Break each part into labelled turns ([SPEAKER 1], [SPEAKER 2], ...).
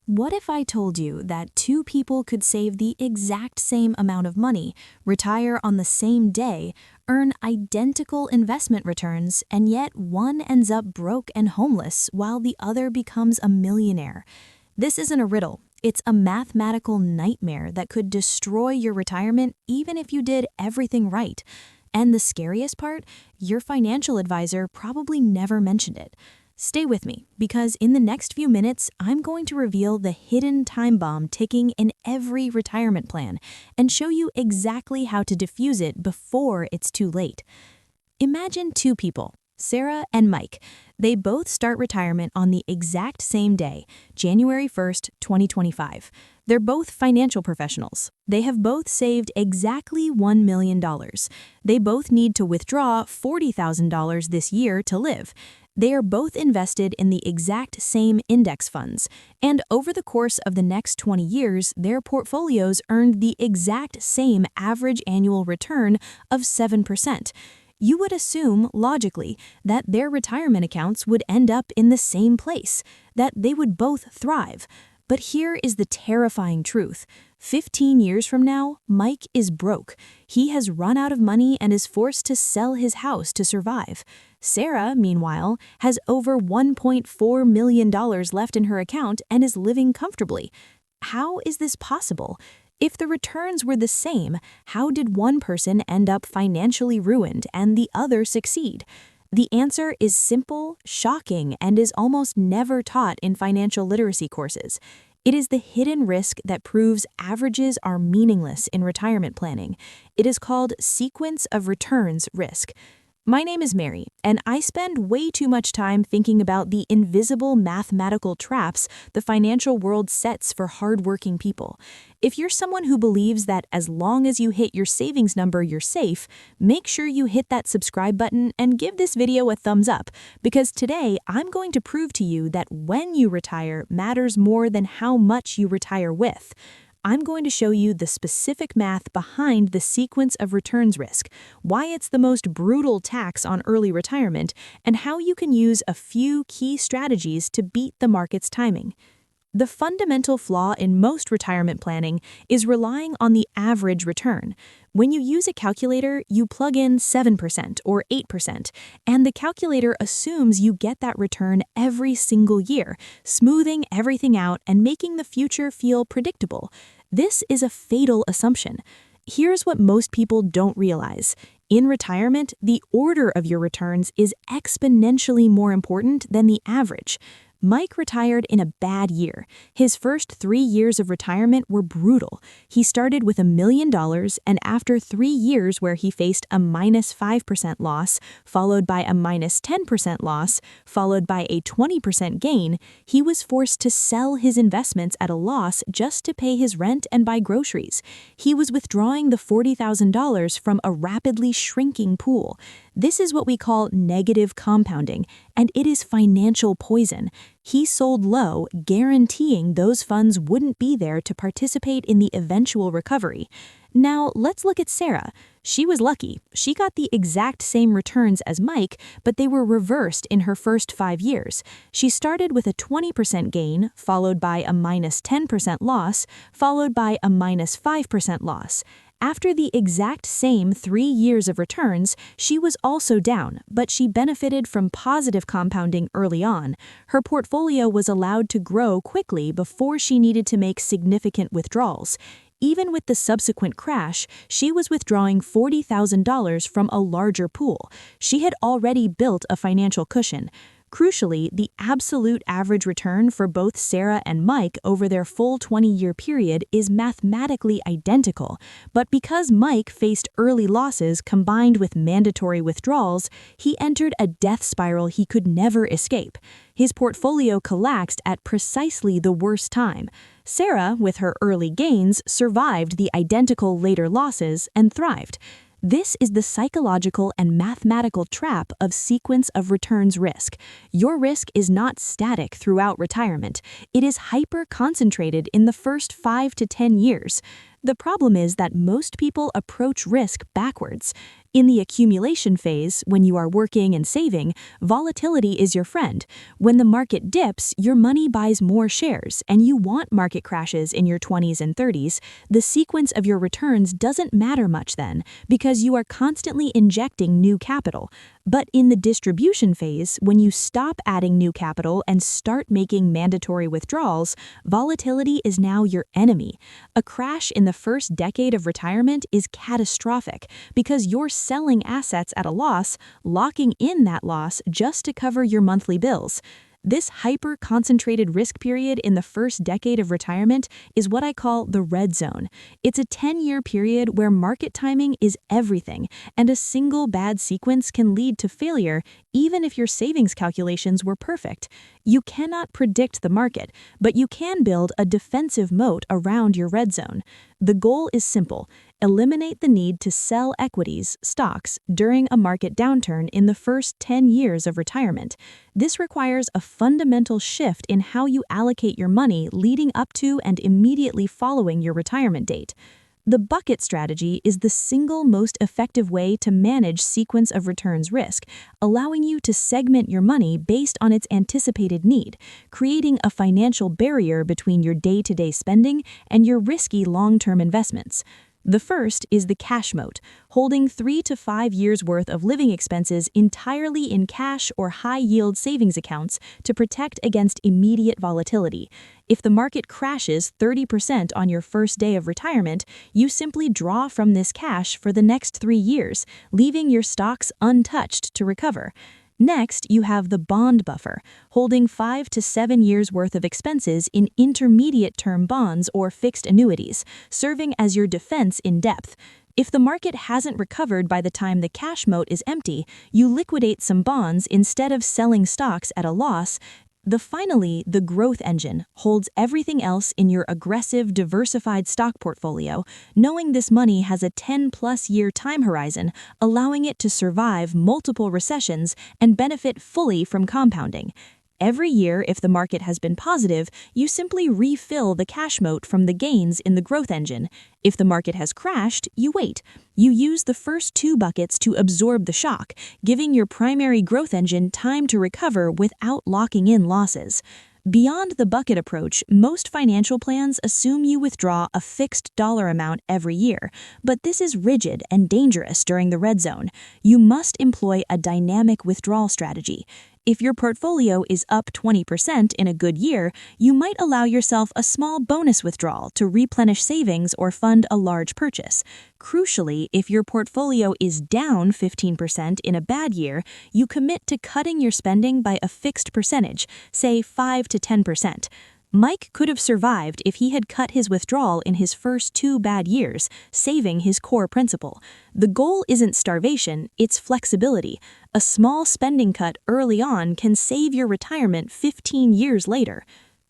[SPEAKER 1] What if I told you that two people could save the exact same amount of money, retire on the same day, earn identical investment returns, and yet one ends up broke and homeless while the other becomes a millionaire? This isn't a riddle. It's a mathematical nightmare that could destroy your retirement even if you did everything right. And the scariest part, your financial advisor probably never mentioned it. Stay with me, because in the next few minutes, I'm going to reveal the hidden time bomb ticking in every retirement plan and show you exactly how to defuse it before it's too late. Imagine two people, Sarah and Mike. They both start retirement on the exact same day, January 1st, 2025. They're both financial professionals. They have both saved exactly $1 million. They both need to withdraw $40,000 this year to live. They are both invested in the exact same index funds, and over the course of the next 20 years, their portfolios earned the exact same average annual return of 7%. You would assume, logically, that their retirement accounts would end up in the same place, that they would both thrive. But here is the terrifying truth. 15 years from now, Mike is broke. He has run out of money and is forced to sell his house to survive. Sarah, meanwhile, has over $1.4 million left in her account and is living comfortably. How is this possible? If the returns were the same, how did one person end up financially ruined and the other succeed? The answer is simple, shocking, and is almost never taught in financial literacy courses. It is the hidden risk that proves averages are meaningless in retirement planning. It is called sequence of returns risk. My name is Mary, and I spend way too much time thinking about the invisible mathematical traps the financial world sets for hardworking people. If you're someone who believes that as long as you hit your savings number, you're safe, make sure you hit that subscribe button and give this video a thumbs up, because today I'm going to prove to you that when you retire matters more than how much you retire with. I'm going to show you the specific math behind the sequence of returns risk, why it's the most brutal tax on early retirement, and how you can use a few key strategies to beat the market's timing. The fundamental flaw in most retirement planning is relying on the average return. When you use a calculator, you plug in 7% or 8%, and the calculator assumes you get that return every single year, smoothing everything out and making the future feel predictable. This is a fatal assumption. Here's what most people don't realize. In retirement, the order of your returns is exponentially more important than the average. Mike retired in a bad year. His first 3 years of retirement were brutal. He started with $1 million, and after 3 years where he faced a -5% loss, followed by a -10% loss, followed by a 20% gain, he was forced to sell his investments at a loss just to pay his rent and buy groceries. He was withdrawing the $40,000 from a rapidly shrinking pool. This is what we call negative compounding, and it is financial poison. He sold low, guaranteeing those funds wouldn't be there to participate in the eventual recovery. Now, let's look at Sarah. She was lucky. She got the exact same returns as Mike, but they were reversed in her first 5 years. She started with a 20% gain, followed by a -10% loss, followed by a -5% loss. After the exact same 3 years of returns, she was also down, but she benefited from positive compounding early on. Her portfolio was allowed to grow quickly before she needed to make significant withdrawals. Even with the subsequent crash, she was withdrawing $40,000 from a larger pool. She had already built a financial cushion. Crucially, the absolute average return for both Sarah and Mike over their full 20-year period is mathematically identical, but because Mike faced early losses combined with mandatory withdrawals, he entered a death spiral he could never escape. His portfolio collapsed at precisely the worst time. Sarah, with her early gains, survived the identical later losses and thrived. This is the psychological and mathematical trap of sequence of returns risk. Your risk is not static throughout retirement. It is hyper-concentrated in the first 5 to 10 years. The problem is that most people approach risk backwards. In the accumulation phase, when you are working and saving, volatility is your friend. When the market dips, your money buys more shares, and you want market crashes in your 20s and 30s. The sequence of your returns doesn't matter much then, because you are constantly injecting new capital. But in the distribution phase, when you stop adding new capital and start making mandatory withdrawals, volatility is now your enemy. A crash in the first decade of retirement is catastrophic because you're selling assets at a loss, locking in that loss just to cover your monthly bills. This hyper-concentrated risk period in the first decade of retirement is what I call the red zone. It's a 10-year period where market timing is everything, and a single bad sequence can lead to failure even if your savings calculations were perfect. You cannot predict the market, but you can build a defensive moat around your red zone. The goal is simple: eliminate the need to sell equities, stocks, during a market downturn in the first 10 years of retirement. This requires a fundamental shift in how you allocate your money leading up to and immediately following your retirement date. The bucket strategy is the single most effective way to manage sequence of returns risk, allowing you to segment your money based on its anticipated need, creating a financial barrier between your day-to-day spending and your risky long-term investments. The first is the cash moat, holding 3 to 5 years' worth of living expenses entirely in cash or high-yield savings accounts to protect against immediate volatility. If the market crashes 30% on your first day of retirement, you simply draw from this cash for the next 3 years, leaving your stocks untouched to recover. Next, you have the bond buffer, holding 5 to 7 years' worth of expenses in intermediate-term bonds or fixed annuities, serving as your defense in depth. If the market hasn't recovered by the time the cash moat is empty, you liquidate some bonds instead of selling stocks at a loss. Finally, the growth engine holds everything else in your aggressive, diversified stock portfolio, knowing this money has a 10-plus year time horizon, allowing it to survive multiple recessions and benefit fully from compounding. Every year, if the market has been positive, you simply refill the cash moat from the gains in the growth engine. If the market has crashed, you wait. You use the first 2 buckets to absorb the shock, giving your primary growth engine time to recover without locking in losses. Beyond the bucket approach, most financial plans assume you withdraw a fixed dollar amount every year, but this is rigid and dangerous during the red zone. You must employ a dynamic withdrawal strategy. If your portfolio is up 20% in a good year, you might allow yourself a small bonus withdrawal to replenish savings or fund a large purchase. Crucially, if your portfolio is down 15% in a bad year, you commit to cutting your spending by a fixed percentage, say 5 to 10%. Mike could have survived if he had cut his withdrawal in his first 2 bad years, saving his core principle. The goal isn't starvation, it's flexibility. A small spending cut early on can save your retirement 15 years later.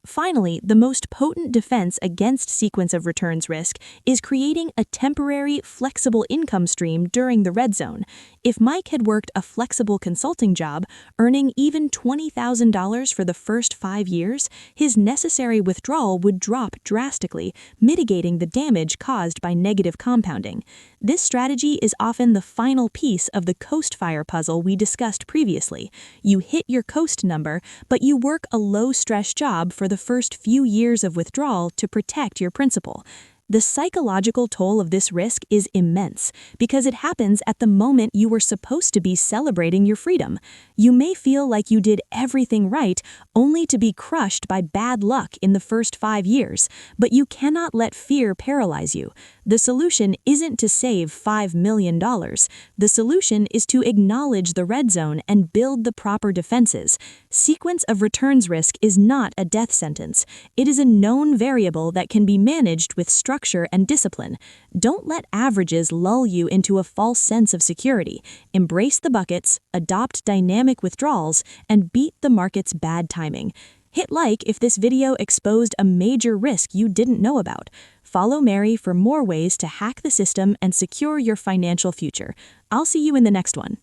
[SPEAKER 1] Finally, the most potent defense against sequence of returns risk is creating a temporary, flexible income stream during the red zone. If Mike had worked a flexible consulting job, earning even $20,000 for the first 5 years, his necessary withdrawal would drop drastically, mitigating the damage caused by negative compounding. This strategy is often the final piece of the coast fire puzzle we discussed previously. You hit your coast number, but you work a low-stress job for the first few years of withdrawal to protect your principal. The psychological toll of this risk is immense because it happens at the moment you were supposed to be celebrating your freedom. You may feel like you did everything right only to be crushed by bad luck in the first 5 years, but you cannot let fear paralyze you. The solution isn't to save $5 million. The solution is to acknowledge the red zone and build the proper defenses. Sequence of returns risk is not a death sentence. It is a known variable that can be managed with structure and discipline. Don't let averages lull you into a false sense of security. Embrace the buckets, adopt dynamic withdrawals, and beat the market's bad timing. Hit like if this video exposed a major risk you didn't know about. Follow Mary for more ways to hack the system and secure your financial future. I'll see you in the next one.